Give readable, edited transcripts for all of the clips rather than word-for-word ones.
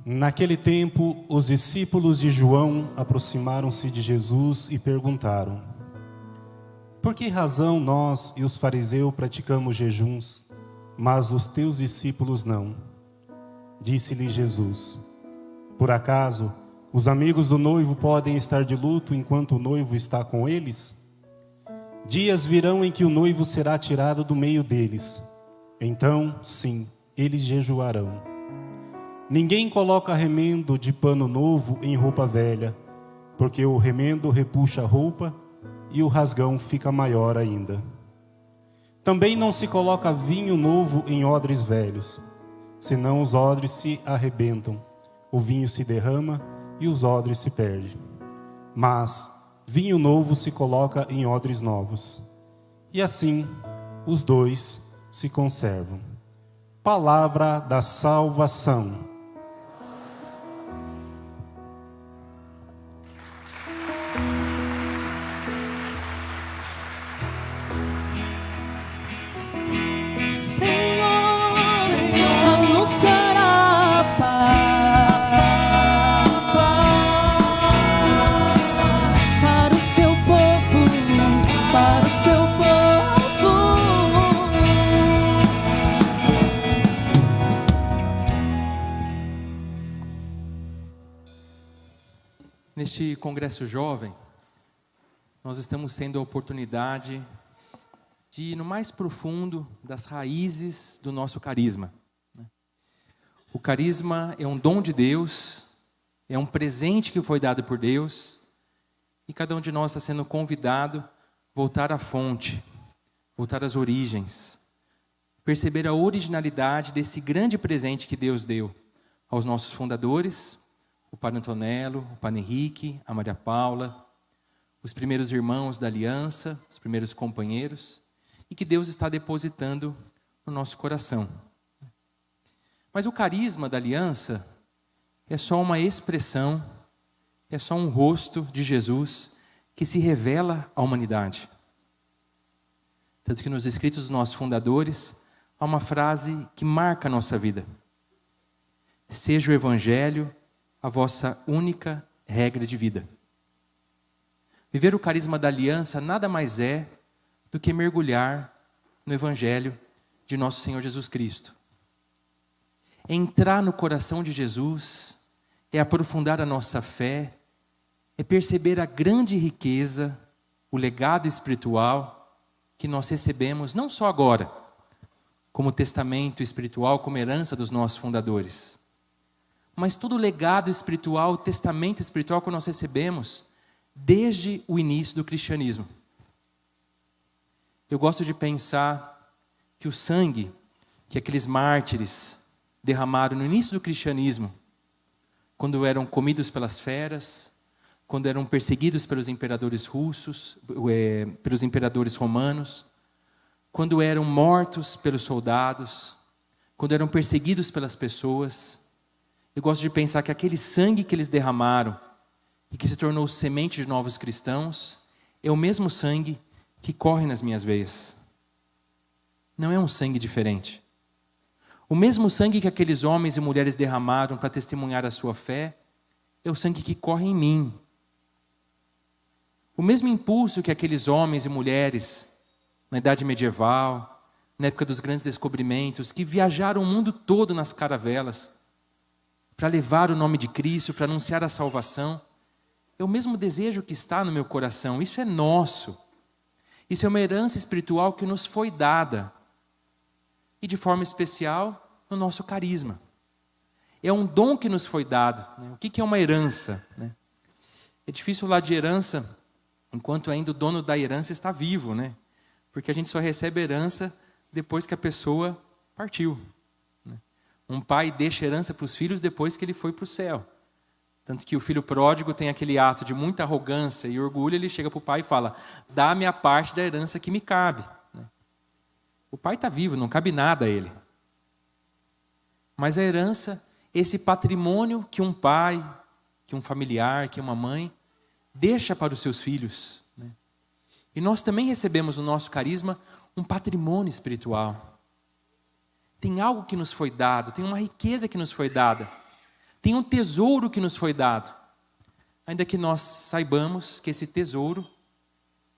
Naquele tempo, os discípulos de João aproximaram-se de Jesus e perguntaram: por que razão nós e os fariseus praticamos jejuns, mas os teus discípulos não? Disse-lhe Jesus: por acaso os amigos do noivo podem estar de luto enquanto o noivo está com eles? Dias virão em que o noivo será tirado do meio deles. Então, sim, eles jejuarão. Ninguém coloca remendo de pano novo em roupa velha, porque o remendo repuxa a roupa e o rasgão fica maior ainda. Também não se coloca vinho novo em odres velhos, senão os odres se arrebentam, o vinho se derrama e os odres se perdem. Mas vinho novo se coloca em odres novos, e assim os dois se conservam. Palavra da salvação. Senhor, anunciará a paz para o seu povo, para o seu povo. Neste congresso jovem, nós estamos tendo a oportunidade de ir no mais profundo das raízes do nosso carisma. O carisma é um dom de Deus, é um presente que foi dado por Deus, e cada um de nós está sendo convidado a voltar à fonte, voltar às origens, perceber a originalidade desse grande presente que Deus deu aos nossos fundadores, o Padre Antonello, o Padre Henrique, a Maria Paula, os primeiros irmãos da aliança, os primeiros companheiros, e que Deus está depositando no nosso coração. Mas o carisma da aliança é só uma expressão, é só um rosto de Jesus que se revela à humanidade. Tanto que nos escritos dos nossos fundadores, há uma frase que marca a nossa vida: seja o Evangelho a vossa única regra de vida. Viver o carisma da aliança nada mais é do que mergulhar no Evangelho de nosso Senhor Jesus Cristo. Entrar no coração de Jesus é aprofundar a nossa fé, é perceber a grande riqueza, o legado espiritual que nós recebemos, não só agora, como testamento espiritual, como herança dos nossos fundadores, mas todo o legado espiritual, o testamento espiritual que nós recebemos desde o início do cristianismo. Eu gosto de pensar que o sangue que aqueles mártires derramaram no início do cristianismo, quando eram comidos pelas feras, quando eram perseguidos pelos imperadores russos, pelos imperadores romanos, quando eram mortos pelos soldados, quando eram perseguidos pelas pessoas, eu gosto de pensar que aquele sangue que eles derramaram e que se tornou semente de novos cristãos, é o mesmo sangue que corre nas minhas veias. Não é um sangue diferente. O mesmo sangue que aqueles homens e mulheres derramaram para testemunhar a sua fé, é o sangue que corre em mim. O mesmo impulso que aqueles homens e mulheres, na idade medieval, na época dos grandes descobrimentos, que viajaram o mundo todo nas caravelas, para levar o nome de Cristo, para anunciar a salvação, é o mesmo desejo que está no meu coração. Isso é nosso. Isso é uma herança espiritual que nos foi dada. E de forma especial, no nosso carisma. É um dom que nos foi dado. O que é uma herança? É difícil falar de herança enquanto ainda o dono da herança está vivo, Porque a gente só recebe herança depois que a pessoa partiu. Um pai deixa herança para os filhos depois que ele foi para o céu. Tanto que o filho pródigo tem aquele ato de muita arrogância e orgulho, ele chega para o pai e fala: dá-me a parte da herança que me cabe. O pai está vivo, não cabe nada a ele. Mas a herança, esse patrimônio que um pai, que um familiar, que uma mãe, deixa para os seus filhos. E nós também recebemos no nosso carisma um patrimônio espiritual. Tem algo que nos foi dado, tem uma riqueza que nos foi dada. Tem um tesouro que nos foi dado. Ainda que nós saibamos que esse tesouro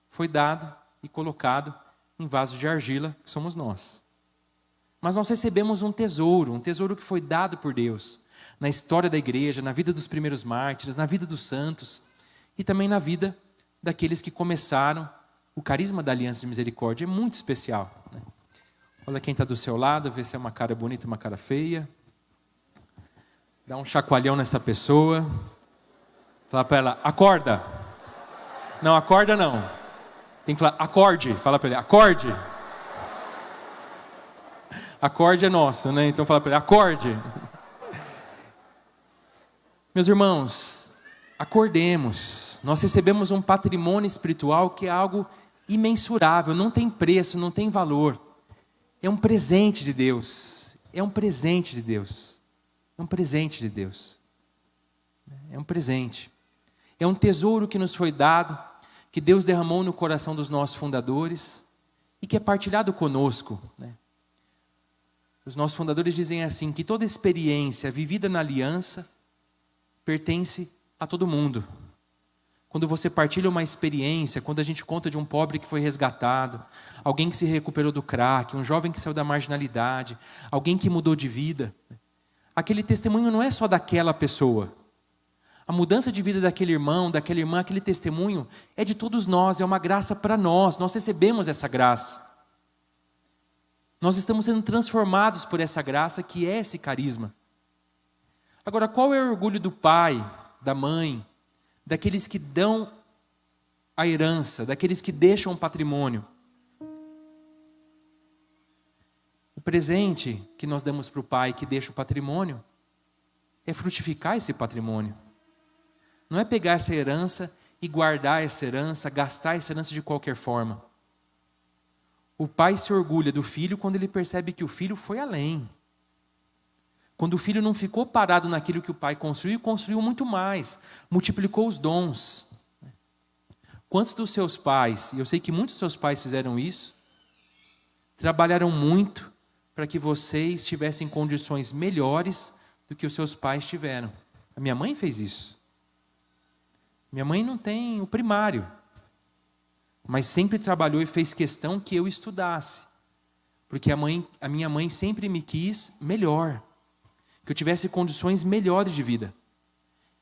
foi dado e colocado em vasos de argila, que somos nós. Mas nós recebemos um tesouro que foi dado por Deus, na história da igreja, na vida dos primeiros mártires, na vida dos santos, e também na vida daqueles que começaram o carisma da Aliança de Misericórdia. É muito especial, né? Olha quem está do seu lado, vê se é uma cara bonita, uma cara feia. Dá um chacoalhão nessa pessoa. Fala para ela, acorda. Não, acorda não. Tem que falar, acorde. Fala para ele, acorde. Acorde é nosso, né? Então fala para ele, acorde. Meus irmãos, acordemos. Nós recebemos um patrimônio espiritual que é algo imensurável, não tem preço, não tem valor. É um presente de Deus. É um presente de Deus. É um presente de Deus. É um presente. É um tesouro que nos foi dado, que Deus derramou no coração dos nossos fundadores e que é partilhado conosco, né? Os nossos fundadores dizem assim, que toda experiência vivida na aliança pertence a todo mundo. Quando você partilha uma experiência, quando a gente conta de um pobre que foi resgatado, alguém que se recuperou do crack, um jovem que saiu da marginalidade, alguém que mudou de vida, aquele testemunho não é só daquela pessoa. A mudança de vida daquele irmão, daquela irmã, aquele testemunho é de todos nós, é uma graça para nós recebemos essa graça. Nós estamos sendo transformados por essa graça que é esse carisma. Agora, qual é o orgulho do pai, da mãe, daqueles que dão a herança, daqueles que deixam o patrimônio? O presente que nós damos para o pai que deixa o patrimônio é frutificar esse patrimônio. Não é pegar essa herança e guardar essa herança, gastar essa herança de qualquer forma. O pai se orgulha do filho quando ele percebe que o filho foi além. Quando o filho não ficou parado naquilo que o pai construiu muito mais, multiplicou os dons. Quantos dos seus pais, e eu sei que muitos dos seus pais fizeram isso, trabalharam muito para que vocês tivessem condições melhores do que os seus pais tiveram. A minha mãe fez isso. Minha mãe não tem o primário, mas sempre trabalhou e fez questão que eu estudasse, porque a minha mãe sempre me quis melhor, que eu tivesse condições melhores de vida.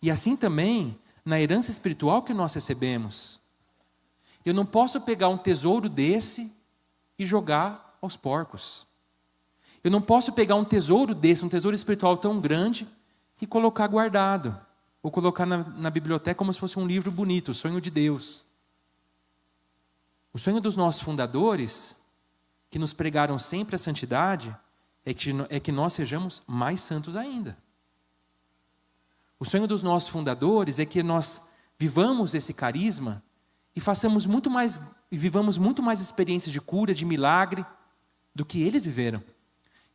E assim também na herança espiritual que nós recebemos. Eu não posso pegar um tesouro desse e jogar aos porcos. Eu não posso pegar um tesouro desse, um tesouro espiritual tão grande e colocar guardado, ou colocar na biblioteca como se fosse um livro bonito, o sonho de Deus. O sonho dos nossos fundadores, que nos pregaram sempre a santidade, é que nós sejamos mais santos ainda. O sonho dos nossos fundadores é que nós vivamos esse carisma e vivamos muito mais experiências de cura, de milagre, do que eles viveram.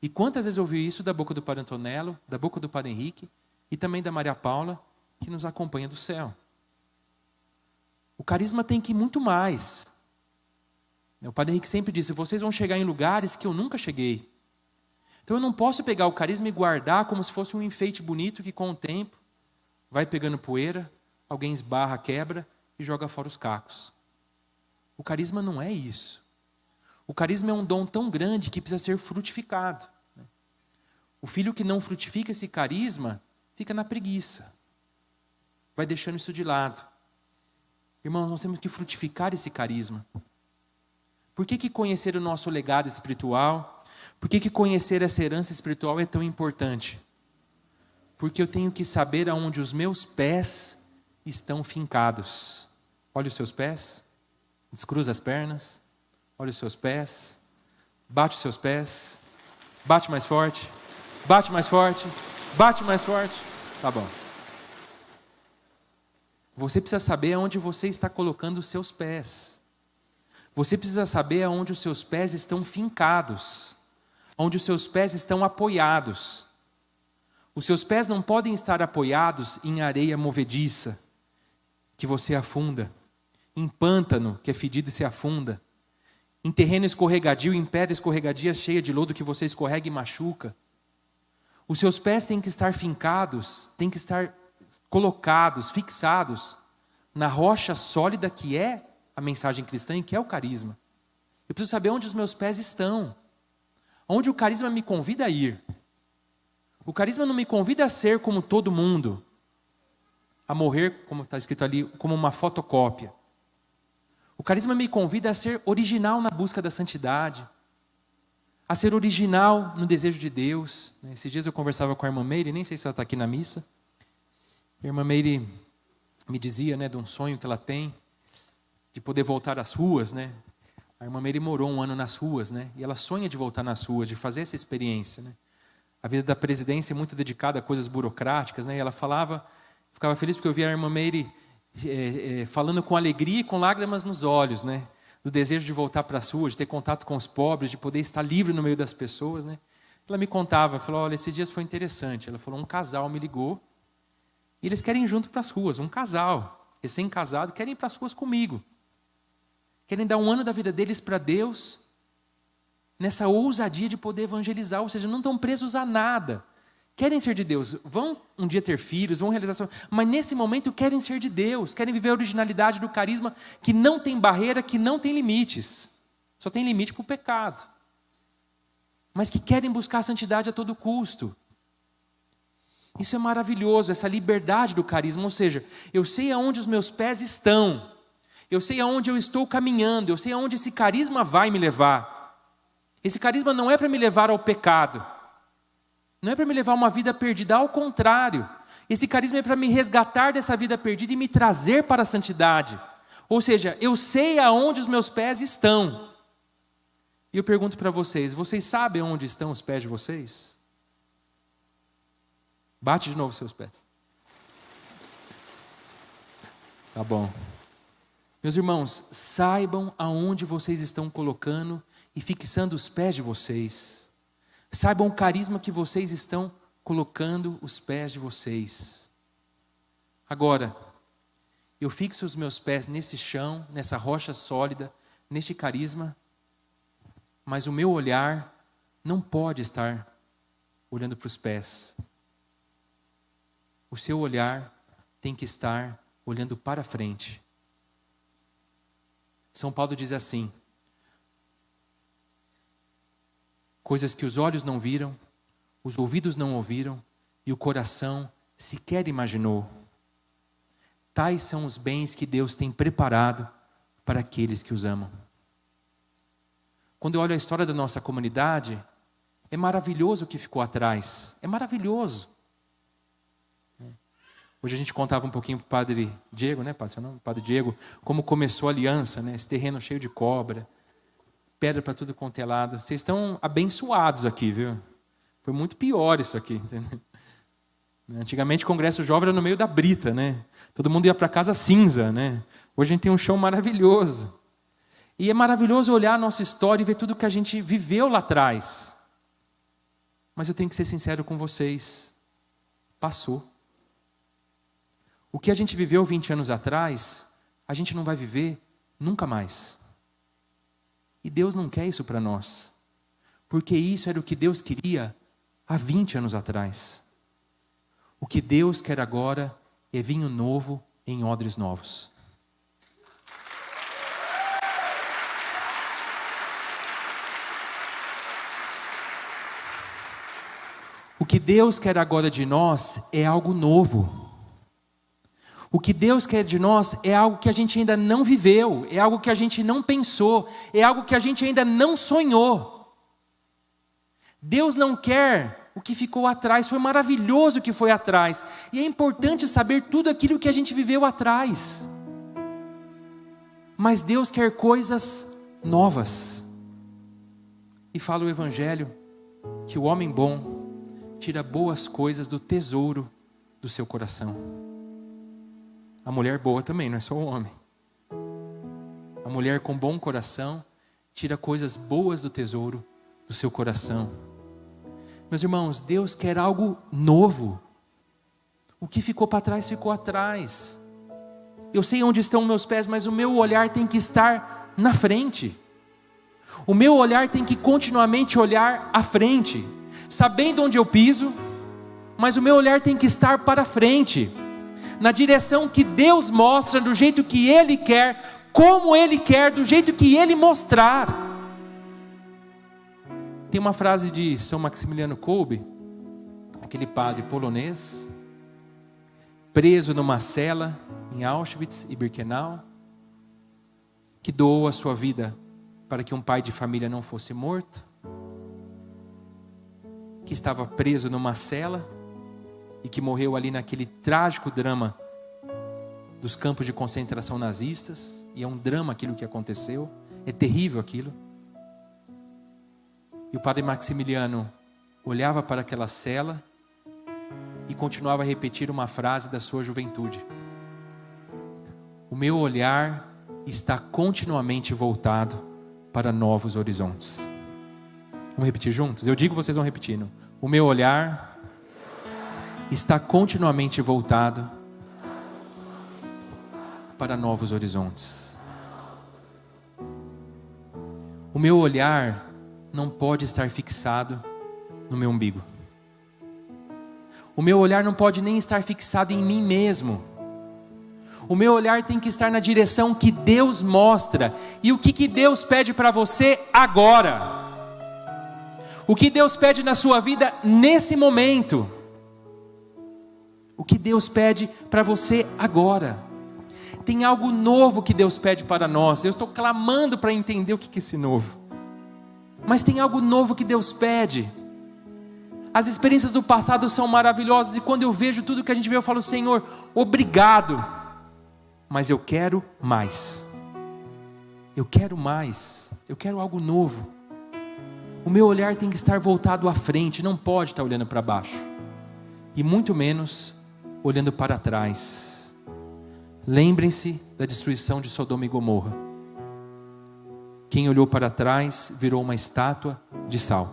E quantas vezes eu ouvi isso da boca do Padre Antonello, da boca do Padre Henrique e também da Maria Paula, que nos acompanha do céu. O carisma tem que ir muito mais. O Padre Henrique sempre disse, vocês vão chegar em lugares que eu nunca cheguei. Então eu não posso pegar o carisma e guardar como se fosse um enfeite bonito que com o tempo vai pegando poeira, alguém esbarra, quebra e joga fora os cacos. O carisma não é isso. O carisma é um dom tão grande que precisa ser frutificado. O filho que não frutifica esse carisma fica na preguiça. Vai deixando isso de lado. Irmãos, nós temos que frutificar esse carisma. Por que conhecer o nosso legado espiritual? Por que conhecer essa herança espiritual é tão importante? Porque eu tenho que saber aonde os meus pés estão fincados. Olha os seus pés, descruza as pernas, olha os seus pés, bate os seus pés, bate mais forte, bate mais forte, bate mais forte. Tá bom. Você precisa saber aonde você está colocando os seus pés. Você precisa saber aonde os seus pés estão fincados, onde os seus pés estão apoiados. Os seus pés não podem estar apoiados em areia movediça, que você afunda, em pântano, que é fedido e se afunda, em terreno escorregadio, em pedra escorregadia cheia de lodo que você escorrega e machuca. Os seus pés têm que estar fincados, têm que estar colocados, fixados na rocha sólida que é a mensagem cristã e que é o carisma. Eu preciso saber onde os meus pés estão. Onde o carisma me convida a ir. O carisma não me convida a ser como todo mundo. A morrer, como está escrito ali, como uma fotocópia. O carisma me convida a ser original na busca da santidade. A ser original no desejo de Deus. Esses dias eu conversava com a irmã Meire, nem sei se ela está aqui na missa. A irmã Meire me dizia, de um sonho que ela tem, de poder voltar às ruas, A irmã Meire morou 1 ano nas ruas, E ela sonha de voltar nas ruas, de fazer essa experiência, A vida da presidência é muito dedicada a coisas burocráticas, E ela ficava feliz porque eu via a irmã Meire falando com alegria e com lágrimas nos olhos, Do desejo de voltar para as ruas, de ter contato com os pobres, de poder estar livre no meio das pessoas, Ela me contava, falou, olha, esses dias foi interessante. Ela falou, um casal me ligou e eles querem ir junto para as ruas. Um casal, recém-casado, querem ir para as ruas comigo. Querem dar 1 ano da vida deles para Deus, nessa ousadia de poder evangelizar, ou seja, não estão presos a nada. Querem ser de Deus, vão um dia ter filhos, vão realizar, mas nesse momento querem ser de Deus, querem viver a originalidade do carisma que não tem barreira, que não tem limites. Só tem limite para o pecado. Mas que querem buscar a santidade a todo custo. Isso é maravilhoso, essa liberdade do carisma, ou seja, eu sei aonde os meus pés estão, eu sei aonde eu estou caminhando, eu sei aonde esse carisma vai me levar. Esse carisma não é para me levar ao pecado, não é para me levar a uma vida perdida, ao contrário, esse carisma é para me resgatar dessa vida perdida e me trazer para a santidade. Ou seja, eu sei aonde os meus pés estão. E eu pergunto para vocês, vocês sabem onde estão os pés de vocês? Bate de novo seus pés. Tá bom. Meus irmãos, saibam aonde vocês estão colocando e fixando os pés de vocês. Saibam o carisma que vocês estão colocando os pés de vocês. Agora, eu fixo os meus pés nesse chão, nessa rocha sólida, neste carisma, mas o meu olhar não pode estar olhando para os pés. O seu olhar tem que estar olhando para frente. São Paulo diz assim: coisas que os olhos não viram, os ouvidos não ouviram e o coração sequer imaginou. Tais são os bens que Deus tem preparado para aqueles que os amam. Quando eu olho a história da nossa comunidade, é maravilhoso o que ficou atrás. É maravilhoso. Hoje a gente contava um pouquinho para o Padre Diego, Padre, seu nome? Padre Diego, como começou a aliança, Esse terreno cheio de cobra, pedra para tudo quanto é lado. Vocês estão abençoados aqui, viu? Foi muito pior isso aqui, entendeu? Antigamente o Congresso Jovem era no meio da brita, Todo mundo ia para casa cinza, Hoje a gente tem um chão maravilhoso. E é maravilhoso olhar a nossa história e ver tudo que a gente viveu lá atrás. Mas eu tenho que ser sincero com vocês. Passou. O que a gente viveu 20 anos atrás, a gente não vai viver nunca mais. E Deus não quer isso para nós. Porque isso era o que Deus queria há 20 anos atrás. O que Deus quer agora é vinho novo em odres novos. O que Deus quer agora de nós é algo novo. O que Deus quer de nós é algo que a gente ainda não viveu, é algo que a gente não pensou, é algo que a gente ainda não sonhou. Deus não quer o que ficou atrás, foi maravilhoso o que foi atrás. E é importante saber tudo aquilo que a gente viveu atrás. Mas Deus quer coisas novas. E fala o Evangelho que o homem bom tira boas coisas do tesouro do seu coração. A mulher boa também, não é só o homem. A mulher com bom coração tira coisas boas do tesouro do seu coração. Meus irmãos, Deus quer algo novo. O que ficou para trás, ficou atrás. Eu sei onde estão meus pés, mas o meu olhar tem que estar na frente. O meu olhar tem que continuamente olhar à frente, sabendo onde eu piso, mas o meu olhar tem que estar para frente, na direção que Deus mostra, do jeito que Ele quer, como Ele quer, do jeito que Ele mostrar. Tem uma frase de São Maximiliano Kolbe, aquele padre polonês, preso numa cela em Auschwitz e Birkenau, que doou a sua vida para que um pai de família não fosse morto, que estava preso numa cela e que morreu ali naquele trágico drama dos campos de concentração nazistas. E é um drama aquilo que aconteceu, é terrível aquilo. E o padre Maximiliano olhava para aquela cela e continuava a repetir uma frase da sua juventude: o meu olhar está continuamente voltado para novos horizontes. Vamos repetir juntos? Eu digo, vocês vão repetindo. O meu olhar está continuamente voltado para novos horizontes. O meu olhar não pode estar fixado no meu umbigo. O meu olhar não pode nem estar fixado em mim mesmo. O meu olhar tem que estar na direção que Deus mostra. E o que Deus pede para você agora? O que Deus pede na sua vida nesse momento? O que Deus pede para você agora? Tem algo novo que Deus pede para nós. Eu estou clamando para entender o que é esse novo. Mas tem algo novo que Deus pede. As experiências do passado são maravilhosas, e quando eu vejo tudo que a gente vê, eu falo: Senhor, obrigado, mas eu quero mais. Eu quero mais. Eu quero algo novo. O meu olhar tem que estar voltado à frente, não pode estar olhando para baixo, e muito menos olhando para trás. Lembrem-se da destruição de Sodoma e Gomorra. Quem olhou para trás virou uma estátua de sal.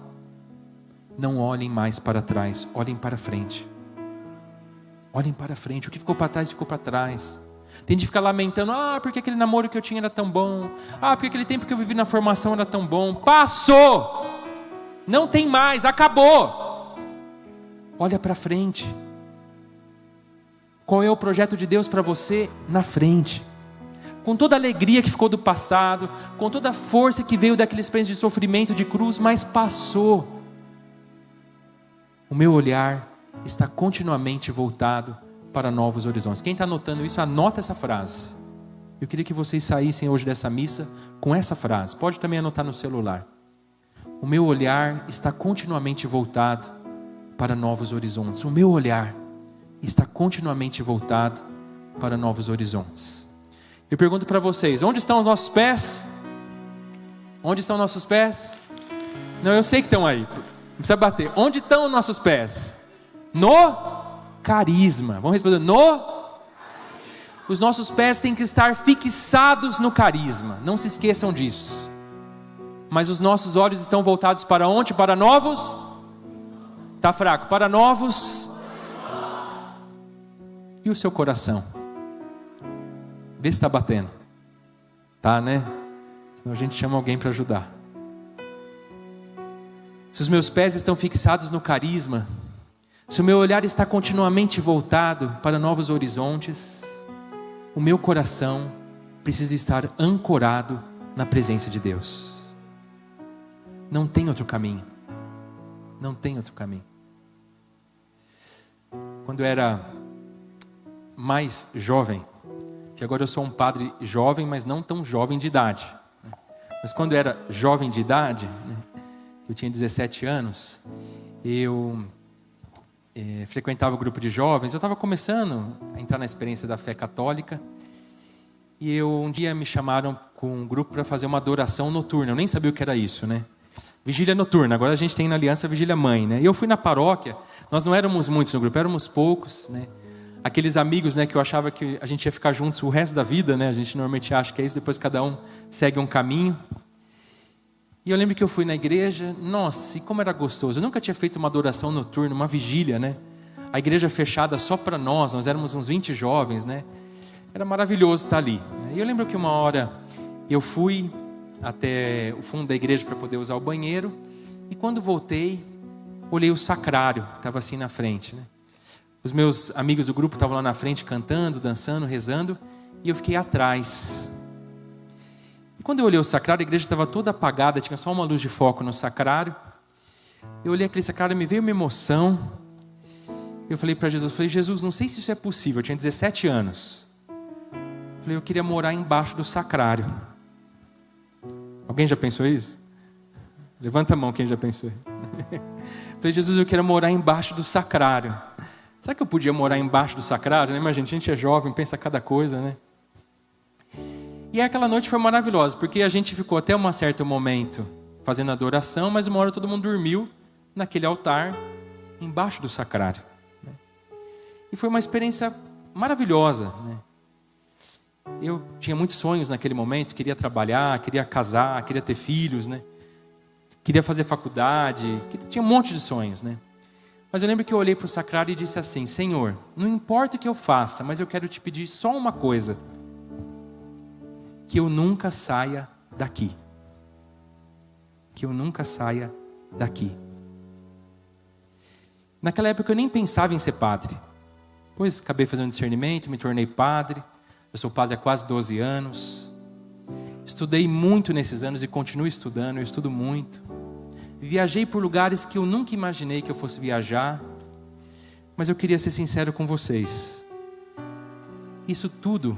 Não olhem mais para trás, olhem para frente. Olhem para frente. O que ficou para trás, ficou para trás. Tem de ficar lamentando: porque aquele namoro que eu tinha era tão bom. Porque aquele tempo que eu vivi na formação era tão bom. Passou! Não tem mais, acabou. Olha para frente. Qual é o projeto de Deus para você na frente? Com toda a alegria que ficou do passado, com toda a força que veio daquele experiência de sofrimento, de cruz, mas passou. O meu olhar está continuamente voltado para novos horizontes. Quem está anotando isso, anota essa frase. Eu queria que vocês saíssem hoje dessa missa com essa frase. Pode também anotar no celular. O meu olhar está continuamente voltado para novos horizontes. O meu olhar está continuamente voltado para novos horizontes. Eu pergunto para vocês: onde estão os nossos pés? Onde estão nossos pés? Não, eu sei que estão aí. Não precisa bater. Onde estão os nossos pés? No carisma. Vamos responder: no. Os nossos pés têm que estar fixados no carisma. Não se esqueçam disso. Mas os nossos olhos estão voltados para onde? Para novos? Está fraco. Para novos? E o seu coração? Vê se está batendo. Tá, né? Senão a gente chama alguém para ajudar. Se os meus pés estão fixados no carisma, se o meu olhar está continuamente voltado para novos horizontes, o meu coração precisa estar ancorado na presença de Deus. Não tem outro caminho. Não tem outro caminho. Quando eu era mais jovem, que agora eu sou um padre jovem, mas não tão jovem de idade. Mas quando eu era jovem de idade, eu tinha 17 anos, eu frequentava o grupo de jovens. Eu estava começando a entrar na experiência da fé católica, e um dia me chamaram com um grupo para fazer uma adoração noturna. Eu nem sabia o que era isso, né? Vigília noturna, agora a gente tem na Aliança Vigília Mãe, né? E eu fui na paróquia, nós não éramos muitos no grupo, éramos poucos, né? Aqueles amigos, né, que eu achava que a gente ia ficar juntos o resto da vida, né? A gente normalmente acha que é isso, depois cada um segue um caminho. E eu lembro que eu fui na igreja, nossa, e como era gostoso. Eu nunca tinha feito uma adoração noturna, uma vigília, né? A igreja fechada só para nós éramos uns 20 jovens, né? Era maravilhoso estar ali. E eu lembro que uma hora eu fui até o fundo da igreja para poder usar o banheiro, e quando voltei, olhei o sacrário, que estava assim na frente, né? Os meus amigos do grupo estavam lá na frente cantando, dançando, rezando, e eu fiquei atrás. E quando eu olhei o sacrário, a igreja estava toda apagada, tinha só uma luz de foco no sacrário. Eu olhei aquele sacrário e me veio uma emoção. Eu falei para Jesus, Jesus, não sei se isso é possível, eu tinha 17 anos. Eu falei, eu queria morar embaixo do sacrário. Alguém já pensou isso? Levanta a mão quem já pensou isso. Eu falei, Jesus, eu quero morar embaixo do sacrário. Será que eu podia morar embaixo do sacrário? Imagina, a gente é jovem, pensa cada coisa, né? E aquela noite foi maravilhosa, porque a gente ficou até um certo momento fazendo adoração, mas uma hora todo mundo dormiu naquele altar, embaixo do sacrário. E foi uma experiência maravilhosa, né? Eu tinha muitos sonhos naquele momento, queria trabalhar, queria casar, queria ter filhos, né? Queria fazer faculdade, tinha um monte de sonhos, né? Mas eu lembro que eu olhei para o sacrário e disse assim, Senhor, não importa o que eu faça, mas eu quero te pedir só uma coisa, que eu nunca saia daqui. Que eu nunca saia daqui. Naquela época eu nem pensava em ser padre. Depois acabei fazendo discernimento, me tornei padre. Eu sou padre há quase 12 anos. Estudei muito nesses anos e continuo estudando, eu estudo muito. Viajei por lugares que eu nunca imaginei que eu fosse viajar. Mas eu queria ser sincero com vocês. Isso tudo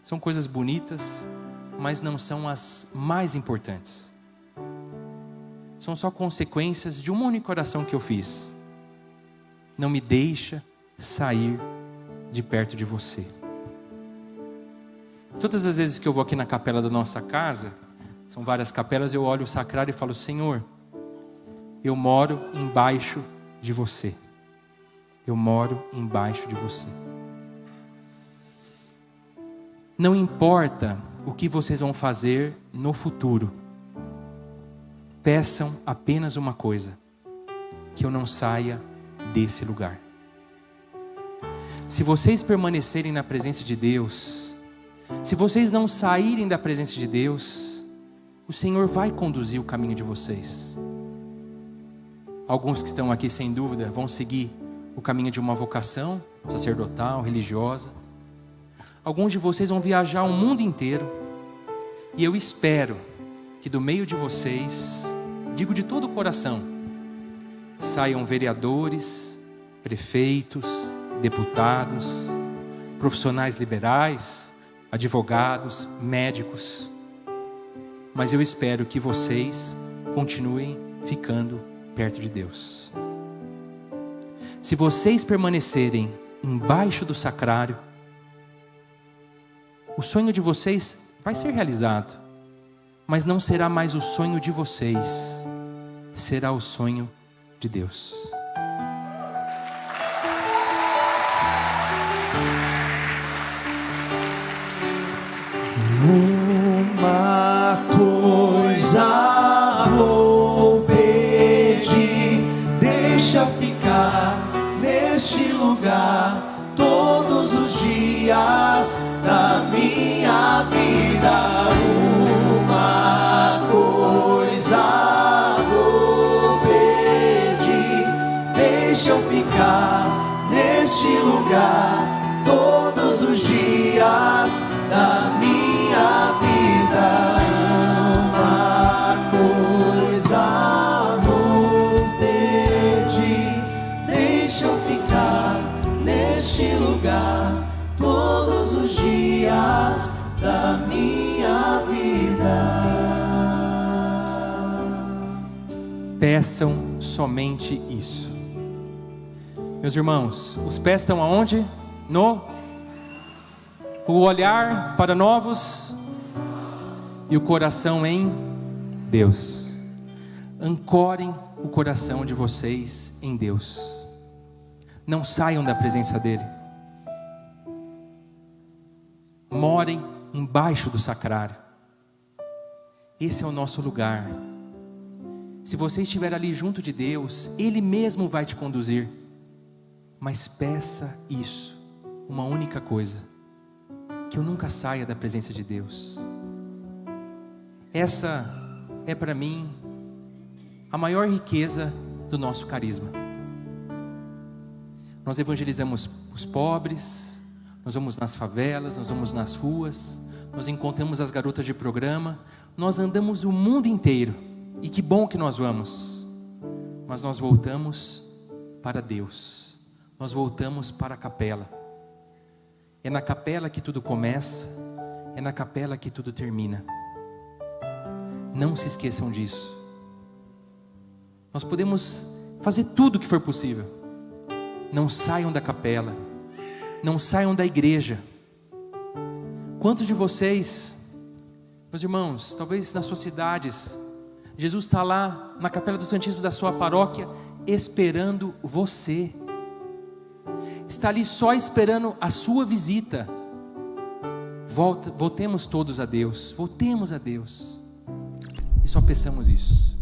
são coisas bonitas, mas não são as mais importantes. São só consequências de uma única oração que eu fiz. Não me deixa sair de perto de você. Todas as vezes que eu vou aqui na capela da nossa casa, são várias capelas, eu olho o sacrário e falo, Senhor, eu moro embaixo de você. Eu moro embaixo de você. Não importa o que vocês vão fazer no futuro. Peçam apenas uma coisa: que eu não saia desse lugar. Se vocês permanecerem na presença de Deus, se vocês não saírem da presença de Deus, o Senhor vai conduzir o caminho de vocês. Alguns que estão aqui, sem dúvida, vão seguir o caminho de uma vocação sacerdotal, religiosa. Alguns de vocês vão viajar o mundo inteiro. E eu espero que do meio de vocês, digo de todo o coração, saiam vereadores, prefeitos, deputados, profissionais liberais, advogados, médicos. Mas eu espero que vocês continuem ficando perto de Deus. Se vocês permanecerem embaixo do sacrário, o sonho de vocês vai ser realizado, mas não será mais o sonho de vocês, será o sonho de Deus. Uma coisa vou pedir, deixa ficar neste lugar todos os dias da minha vida. Uma coisa vou pedir, deixa eu ficar neste lugar todos os dias da minha vida. Uma coisa vou pedir, deixa eu ficar neste lugar todos os dias da minha vida. Peçam somente isso. Meus irmãos, os pés estão aonde? O olhar para novos e o coração em Deus. Ancorem o coração de vocês em Deus. Não saiam da presença dEle. Morem embaixo do sacrário. Esse é o nosso lugar. Se você estiver ali junto de Deus, Ele mesmo vai te conduzir. Mas peça isso, uma única coisa: que eu nunca saia da presença de Deus. Essa é para mim a maior riqueza do nosso carisma. Nós evangelizamos os pobres, nós vamos nas favelas, nós vamos nas ruas, nós encontramos as garotas de programa, nós andamos o mundo inteiro, e que bom que nós vamos, mas nós voltamos para Deus, nós voltamos para a capela. É na capela que tudo começa, é na capela que tudo termina. Não se esqueçam disso. Nós podemos fazer tudo o que for possível. Não saiam da capela, não saiam da igreja. Quantos de vocês, meus irmãos, talvez nas suas cidades, Jesus está lá na capela do Santíssimo da sua paróquia, esperando você, está ali só esperando a sua visita. Voltemos todos a Deus, voltemos a Deus, e só peçamos isso.